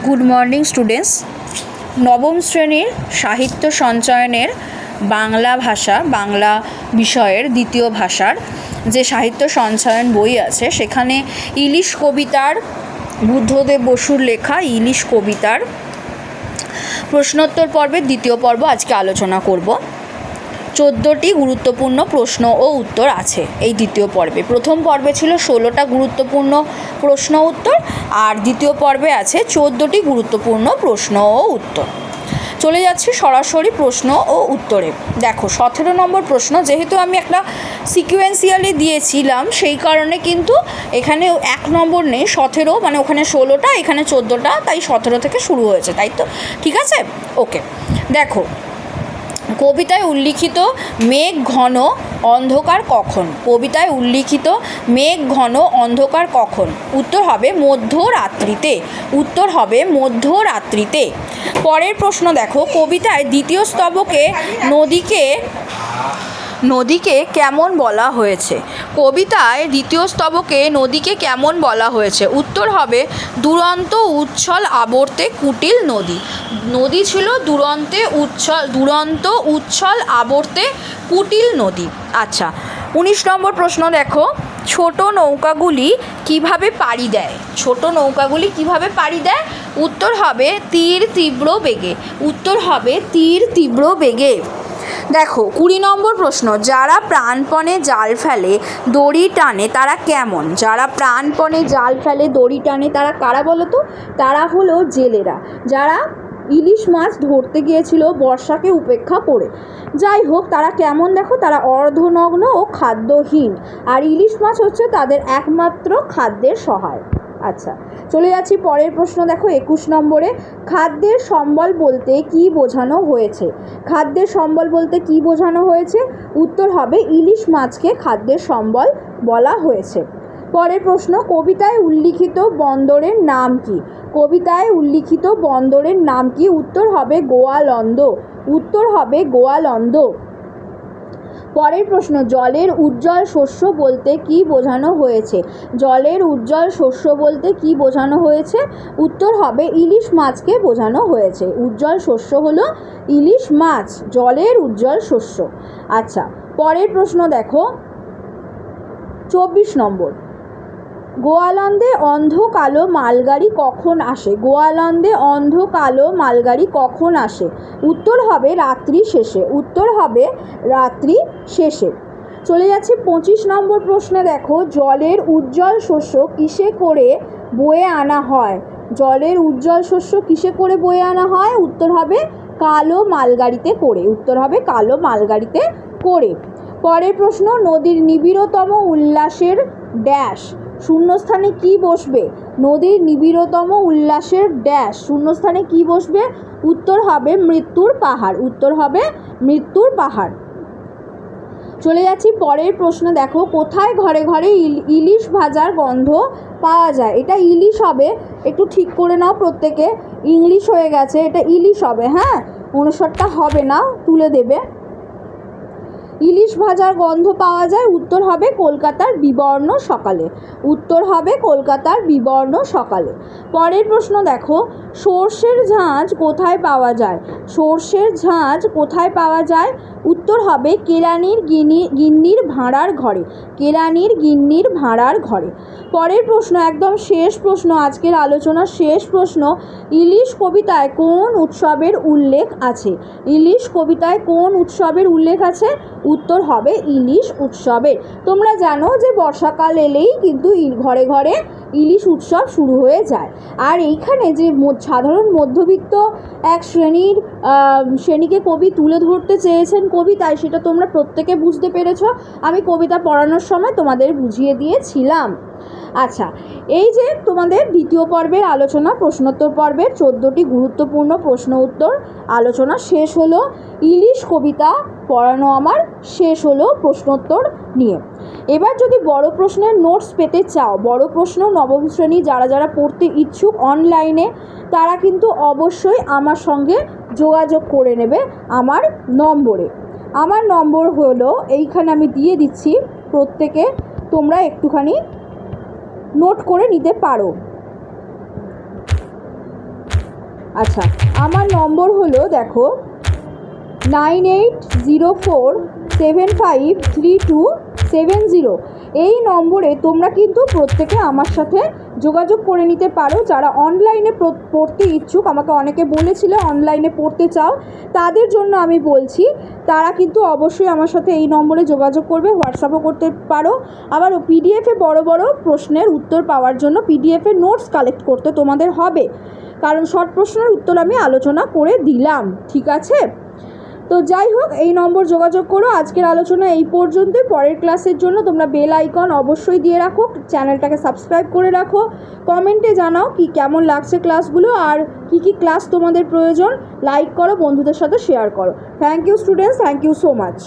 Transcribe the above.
Good morning students. নবম শ্রেণীর সাহিত্য সঞ্চয়নের বাংলা ভাষা বাংলা বিষয়ের দ্বিতীয় ভাষার যে সাহিত্য সঞ্চয়ন বই আছে সেখানে ইলিশ কবিতার বুদ্ধদেব বসুর লেখা ইলিশ কবিতার প্রশ্নোত্তর পর্বের দ্বিতীয় পর্ব আজকে আলোচনা করব। 14টি গুরুত্বপূর্ণ প্রশ্ন ও উত্তর আছে এই দ্বিতীয় পর্বে। প্রথম পর্বে ছিল 16টা গুরুত্বপূর্ণ প্রশ্ন উত্তর, আর দ্বিতীয় পর্বে আছে 14টি গুরুত্বপূর্ণ প্রশ্ন ও উত্তর। চলে যাচ্ছি সরাসরি প্রশ্ন ও উত্তরে। দেখো 17 নম্বর প্রশ্ন, যেহেতু আমি একটা সিকুয়েন্সিয়ালি দিয়েছিলাম সেই কারণে কিন্তু এখানে 1 নম্বর নেই, 17 মানে ওখানে 16টা এখানে 14টা, তাই 17 থেকে শুরু হয়েছে, তাই তো? ঠিক আছে, ওকে। দেখো, কবিতায় উল্লিখিত মেঘ ঘন অন্ধকার কখন? কবিতায় উল্লিখিত মেঘ ঘন অন্ধকার কখন? উত্তর হবে মধ্যরাত্রিতে। উত্তর হবে মধ্যরাত্রিতে। পরের প্রশ্ন দেখো, কবিতায় দ্বিতীয় স্তবকে নদীকে কেমন বলা হয়েছে? কবিতায় দ্বিতীয় স্তবকে নদীকে কেমন বলা হয়েছে? উত্তর হবে দুরন্ত উচ্ছল আবর্তে কুটিল নদী। নদী ছিল দুরন্ত উচ্ছল আবর্তে কুটিল নদী। আচ্ছা, 19 নম্বর প্রশ্ন দেখো, ছোট নৌকাগুলি কিভাবে পাড়ি দেয়? ছোট নৌকাগুলি কিভাবে পাড়ি দেয়? উত্তর হবে তীর তীব্র বেগে। উত্তর হবে তীর তীব্র বেগে। দেখো 20 নম্বর প্রশ্ন, যারা প্রাণপণে জাল ফেলে দড়ি টানে তারা কেমন? যারা প্রাণপণে জাল ফেলে দড়ি টানে তারা কারা বলো তো? তারা হলো জেলেরা, যারা ইলিশ মাছ ধরতে গিয়েছিল বর্ষাকে উপেক্ষা করে। যাই হোক, তারা কেমন দেখো, তারা অর্ধনগ্ন ও খাদ্যহীন, আর ইলিশ মাছ হচ্ছে তাদের একমাত্র খাদ্যের সহায়। আচ্ছা, চলে যাচ্ছি পরের প্রশ্ন দেখো 21 নম্বরে, খাদ্যের সম্বল বলতে কি বোঝানো হয়েছে? খাদ্যের সম্বল বলতে কি বোঝানো হয়েছে? উত্তর হবে ইলিশ মাছকে খাদ্যের সম্বল বলা হয়েছে। পরের প্রশ্ন, কবিতায় উল্লিখিত বন্দরের নাম কি? কবিতায় উল্লিখিত বন্দরের নাম কি? উত্তর হবে গোয়ালন্দ। উত্তর হবে গোয়ালন্দ। পরের প্রশ্ন, জলের উজ্জ্বল শস্য বলতে কি বোঝানো হয়েছে? জলের উজ্জ্বল শস্য বলতে কি বোঝানো হয়েছে? উত্তর হবে ইলিশ মাছকে বোঝানো হয়েছে। উজ্জ্বল শস্য হলো ইলিশ মাছ, জলের উজ্জ্বল শস্য। আচ্ছা, পরের প্রশ্ন দেখো 24 নম্বর, গোয়ালন্দে অন্ধ কালো মালগাড়ি কখন আসে? গোয়ালন্দে অন্ধ কালো মালগাড়ি কখন আসে? উত্তর হবে রাত্রি শেষে। উত্তর হবে রাত্রি শেষে। চলে যাচ্ছে 25 নম্বর প্রশ্নে দেখো, জলের উজ্জ্বল শস্য কিসে করে বয়ে আনা হয়? জলের উজ্জ্বল শস্য কিসে করে বয়ে আনা হয়? উত্তর হবে কালো মালগাড়িতে করে। উত্তর হবে কালো মালগাড়িতে করে। পরের প্রশ্ন, নদীর নিবিড়তম উল্লাসের ড্যাশ শূন্যস্থানে কি বসবে? নদীর নিবিড়তম উল্লাসের ড্যাশ শূন্যস্থানে কি বসবে? উত্তর হবে মৃত্যুর পাহাড়। উত্তর হবে মৃত্যুর পাহাড়। চলে যাচ্ছি পরের প্রশ্ন দেখো, কোথায় ঘরে ঘরে ইলিশ ভাজার গন্ধ পাওয়া যায়? এটা ইলিশ হবে, একটু ঠিক করে নাও প্রত্যেকে, ইংলিশ হয়ে গেছে, এটা ইলিশ হবে, হ্যাঁ, অনুসারটা হবে না, তুলে দেবে। ইলিশ ভাজার গন্ধ পাওয়া যায়, উত্তর হবে কলকাতার বিবর্ণ সকালে। উত্তর হবে কলকাতার বিবর্ণ সকালে। পরের প্রশ্ন দেখো, সর্ষের ঝাঁঝ কোথায় পাওয়া যায়? সর্ষের ঝাঁঝ কোথায় পাওয়া যায়? উত্তর হবে কেরানির গিন্নির ভাঁড়ার ঘরে। কেরানির গিন্নির ভাঁড়ার ঘরে। পরের প্রশ্ন, একদম শেষ প্রশ্ন, আজকের আলোচনার শেষ প্রশ্ন, ইলিশ কবিতায় কোন উৎসবের উল্লেখ আছে? ইলিশ কবিতায় কোন উৎসবের উল্লেখ আছে? উত্তর হবে ইলিশ উৎসবের। তোমরা জানো যে বর্ষাকাল এলেই কিন্তু ঘরে ঘরে ইলিশ উৎসব শুরু হয়ে যায়। আর এইখানে যে সাধারণ মধ্যবিত্ত এক শ্রেণীকে কবি তুলে ধরতে চেয়েছেন কবিতায়, সেটা তোমরা প্রত্যেকে বুঝতে পেরেছ। আমি কবিতা পড়ানোর সময় তোমাদের বুঝিয়ে দিয়েছিলাম। আচ্ছা, এই যে তোমাদের দ্বিতীয় পর্বের আলোচনা, প্রশ্নোত্তর পর্বের 14টি গুরুত্বপূর্ণ প্রশ্ন উত্তর আলোচনা শেষ হলো। ইলিশ কবিতা পড়ানো আমার শেষ হলো প্রশ্নোত্তর নিয়ে। এবার যদি বড় প্রশ্নের নোটস পেতে চাও, বড় প্রশ্ন নবম শ্রেণী যারা পড়তে ইচ্ছুক অনলাইনে, তারা কিন্তু অবশ্যই আমার সঙ্গে যোগাযোগ করে নেবে আমার নম্বরে। আমার নম্বর হলো এইখানে আমি দিয়ে দিচ্ছি, প্রত্যেকে তোমরা একটুখানি নোট করে নিতে পারো। আচ্ছা, আমার নম্বর হলো দেখো 9804753270। এই নম্বরে তোমরা কিন্তু প্রত্যেকে আমার সাথে যোগাযোগ করে নিতে পারো। যারা অনলাইনে পড়তে ইচ্ছুক, আমাকে অনেকে বলেছিল অনলাইনে পড়তে চাও, তাদের জন্য আমি বলছি তারা কিন্তু অবশ্যই আমার সাথে এই নম্বরে যোগাযোগ করবে, হোয়াটসঅ্যাপও করতে পারো। আবার পিডিএফে বড় বড় প্রশ্নের উত্তর পাওয়ার জন্য পিডিএফে নোটস কালেক্ট করতে তোমাদের হবে, কারণ শর্ট প্রশ্নের উত্তর আমি আলোচনা করে দিলাম। ঠিক আছে, তো যাই হোক, এই নম্বর যোগাযোগ করো। আজকের আলোচনা এই পর্যন্তই। পরের ক্লাসের জন্য তোমরা বেল আইকন অবশ্যই দিয়ে রাখো, চ্যানেলটাকে সাবস্ক্রাইব করে রাখো, কমেন্টে জানাও কি কেমন লাগছে ক্লাসগুলো আর কি কি ক্লাস তোমাদের প্রয়োজন। লাইক করো, বন্ধুদের সাথে শেয়ার করো। Thank you students, thank you so much.